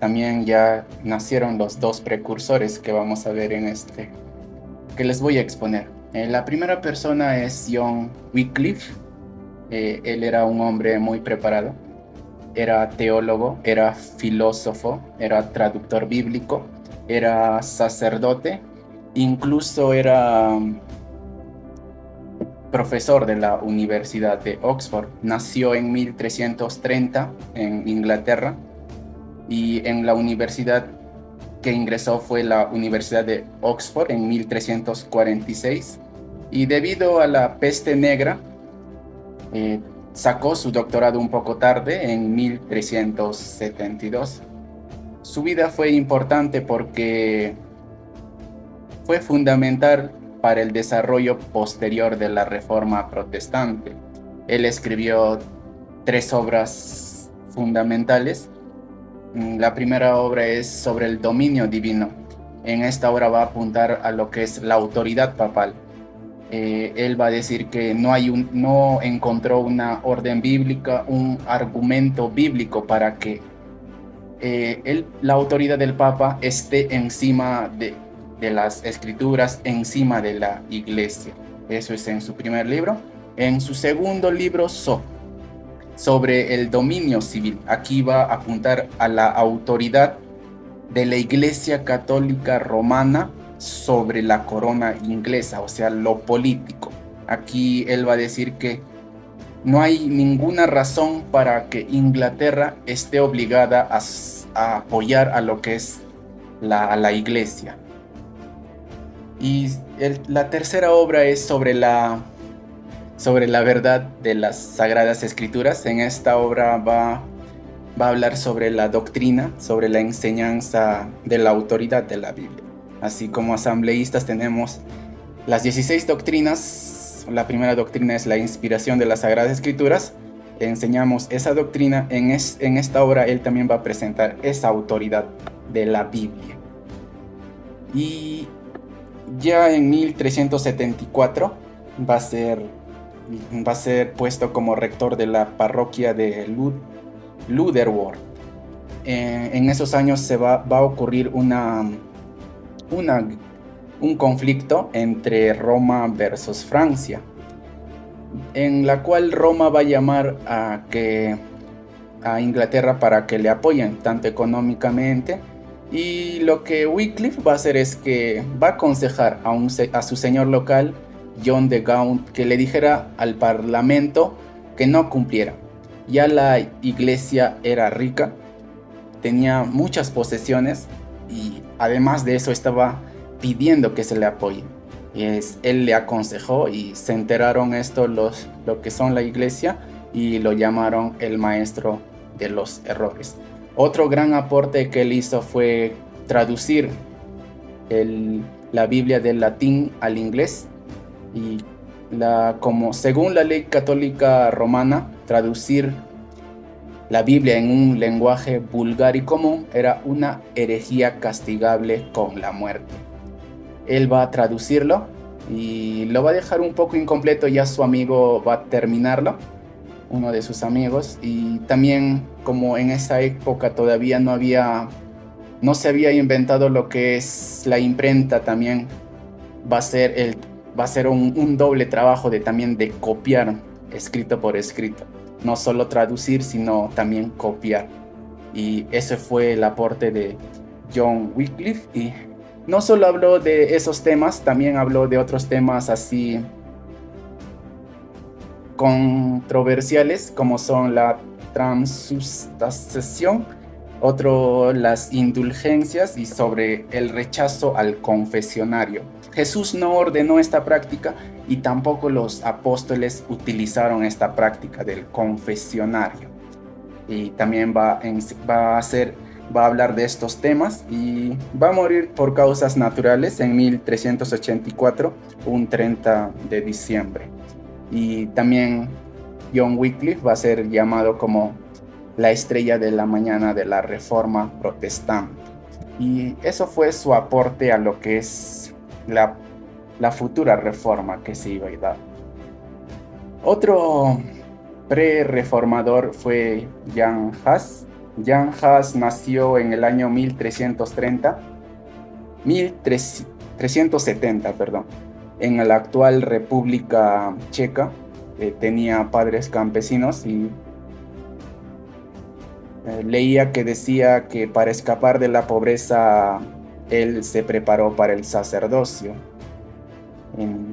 también ya nacieron los dos precursores que vamos a ver que les voy a exponer. La primera persona es John Wycliffe. Él era un hombre muy preparado, era teólogo, era filósofo, era traductor bíblico, era sacerdote, incluso era profesor de la Universidad de Oxford. Nació en 1330 en Inglaterra y en la universidad que ingresó fue la Universidad de Oxford en 1346 y debido a la peste negra sacó su doctorado un poco tarde en 1372. Su vida fue importante porque fue fundamental para el desarrollo posterior de la Reforma Protestante. Él escribió 3 obras fundamentales. La primera obra es sobre el dominio divino. En esta obra va a apuntar a lo que es la autoridad papal. Él va a decir que no encontró una orden bíblica, un argumento bíblico para que la autoridad del Papa esté encima de las escrituras, encima de la iglesia. Eso es en su primer libro. En su segundo libro, sobre el dominio civil, aquí va a apuntar a la autoridad de la Iglesia Católica Romana sobre la corona inglesa, o sea, lo político. Aquí él va a decir que no hay ninguna razón para que Inglaterra esté obligada a apoyar a lo que es a la iglesia. Y la tercera obra es sobre la verdad de las Sagradas Escrituras. En esta obra va a hablar sobre la doctrina, sobre la enseñanza de la autoridad de la Biblia. Así como asambleístas tenemos las 16 doctrinas. La primera doctrina es la inspiración de las Sagradas Escrituras. Enseñamos esa doctrina. En esta obra él también va a presentar esa autoridad de la Biblia. Y ya en 1374 va a ser puesto como rector de la parroquia de Lutherworth. En esos años se va a ocurrir un conflicto entre Roma versus Francia, en la cual Roma va a llamar a Inglaterra para que le apoyen tanto económicamente, y lo que Wycliffe va a hacer es que va a aconsejar a su señor local, John de Gaunt, que le dijera al parlamento que no cumpliera. Ya la iglesia era rica, tenía muchas posesiones y además de eso estaba pidiendo que se le apoye. Él le aconsejó y se enteraron lo que son la iglesia, y lo llamaron el maestro de los errores. Otro gran aporte que él hizo fue traducir la Biblia del latín al inglés, y según la ley católica romana, traducir la Biblia en un lenguaje vulgar y común era una herejía castigable con la muerte. Él va a traducirlo y lo va a dejar un poco incompleto, ya su amigo va a terminarlo, uno de sus amigos. Y también, como en esa época todavía no se había inventado lo que es la imprenta, también va a ser un doble trabajo también de copiar escrito por escrito, no solo traducir sino también copiar. Y ese fue el aporte de John Wycliffe. Y no solo habló de esos temas, también habló de otros temas así controversiales, como son la transubstanciación, las indulgencias y sobre el rechazo al confesionario. Jesús no ordenó esta práctica y tampoco los apóstoles utilizaron esta práctica del confesionario. Y también va a hablar de estos temas, y va a morir por causas naturales en 1384, un 30 de diciembre. Y también John Wycliffe va a ser llamado como la estrella de la mañana de la Reforma Protestante. Y eso fue su aporte a lo que es la futura reforma que se iba a dar. Otro pre-reformador fue Jan Hus. Jan Hus nació en el año 1370, perdón, en la actual República Checa. Tenía padres campesinos y leía que decía que para escapar de la pobreza él se preparó para el sacerdocio.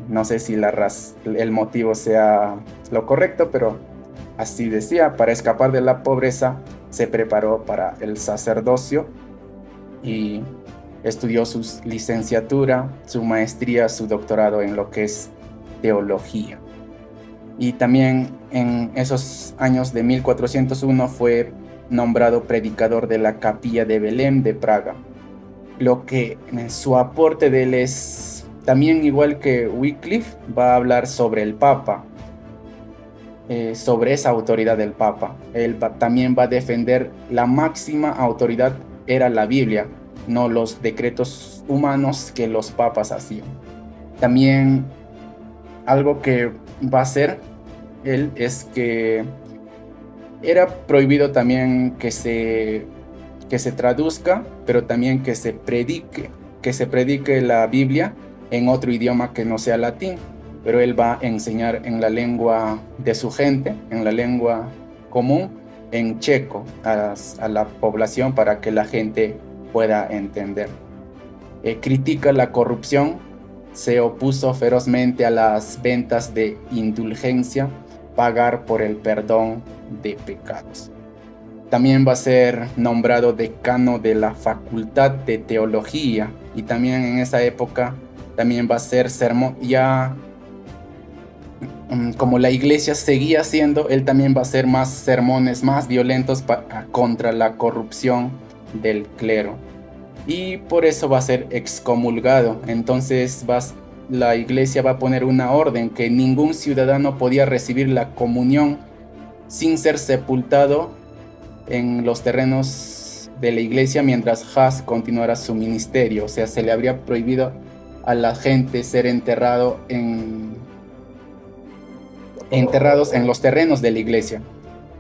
No sé si el motivo sea lo correcto, pero así decía: para escapar de la pobreza se preparó para el sacerdocio y estudió su licenciatura, su maestría, su doctorado en lo que es teología. Y también en esos años de 1401 fue nombrado predicador de la capilla de Belém de Praga. Lo que su aporte de él es también, igual que Wycliffe, va a hablar sobre el Papa, sobre esa autoridad del Papa. Él también va a defender la máxima autoridad era la Biblia, no los decretos humanos que los papas hacían. También algo que va a hacer él es que era prohibido también que se traduzca, pero también que se predique la Biblia en otro idioma que no sea latín, pero él va a enseñar en la lengua de su gente, en la lengua común, en checo, a la población para que la gente pueda entender. Critica la corrupción, se opuso ferozmente a las ventas de indulgencia, pagar por el perdón de pecados. También va a ser nombrado decano de la Facultad de Teología, y también en esa época también va a ser sermón. Ya como la iglesia seguía haciendo, él también va a hacer más sermones más violentos contra la corrupción del clero, y por eso va a ser excomulgado. Entonces la iglesia va a poner una orden que ningún ciudadano podía recibir la comunión sin ser sepultado en los terrenos de la iglesia mientras Hus continuara su ministerio. O sea, se le habría prohibido a la gente ser enterrados en los terrenos de la iglesia.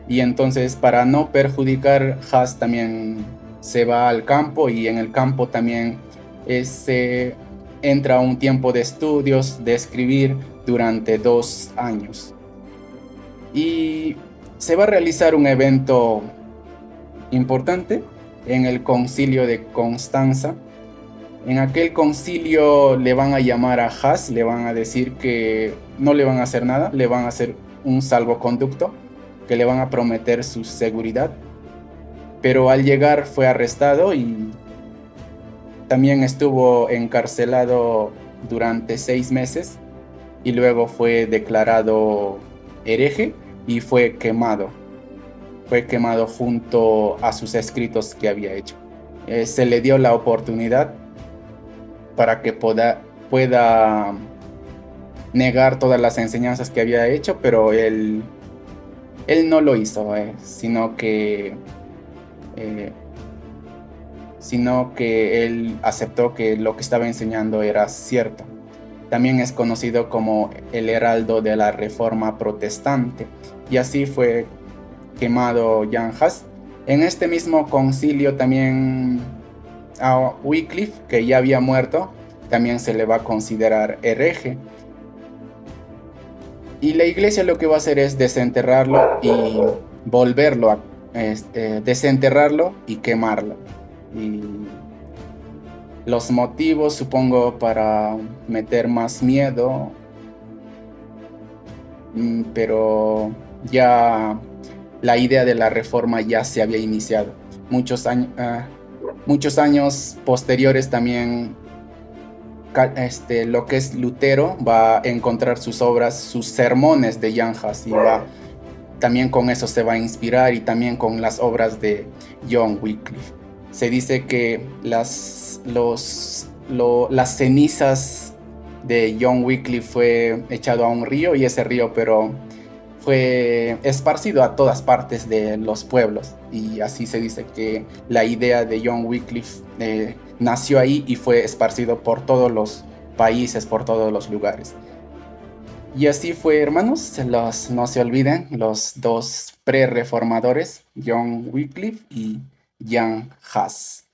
Y entonces, para no perjudicar, Hus también se va al campo, y en el campo también se entra un tiempo de estudios, de escribir durante 2 años. Y se va a realizar un evento importante en el concilio de Constanza. En aquel concilio le van a llamar a Hus, le van a decir que no le van a hacer nada, le van a hacer un salvoconducto, que le van a prometer su seguridad. Pero al llegar fue arrestado y también estuvo encarcelado durante 6 meses, y luego fue declarado hereje y fue quemado. Fue quemado junto a sus escritos que había hecho. Se le dio la oportunidad para que pueda negar todas las enseñanzas que había hecho, pero él no lo hizo, sino que él aceptó que lo que estaba enseñando era cierto. También es conocido como el heraldo de la Reforma Protestante, y así fue quemado Jan Hus. En este mismo concilio también a Wycliffe, que ya había muerto, también se le va a considerar hereje. Y la iglesia lo que va a hacer es desenterrarlo y volverlo a desenterrarlo y quemarlo. Y los motivos, supongo, para meter más miedo, pero ya la idea de la reforma ya se había iniciado. Muchos años posteriores también lo que es Lutero va a encontrar sus obras, sus sermones de Jan Hus, y también con eso se va a inspirar, y también con las obras de John Wycliffe. Se dice que las cenizas de John Wycliffe fue echado a un río, y ese río fue esparcido a todas partes de los pueblos, y así se dice que la idea de John Wycliffe nació ahí y fue esparcido por todos los países, por todos los lugares. Y así fue, hermanos, no se olviden, los dos pre-reformadores, John Wycliffe y Jan Hus.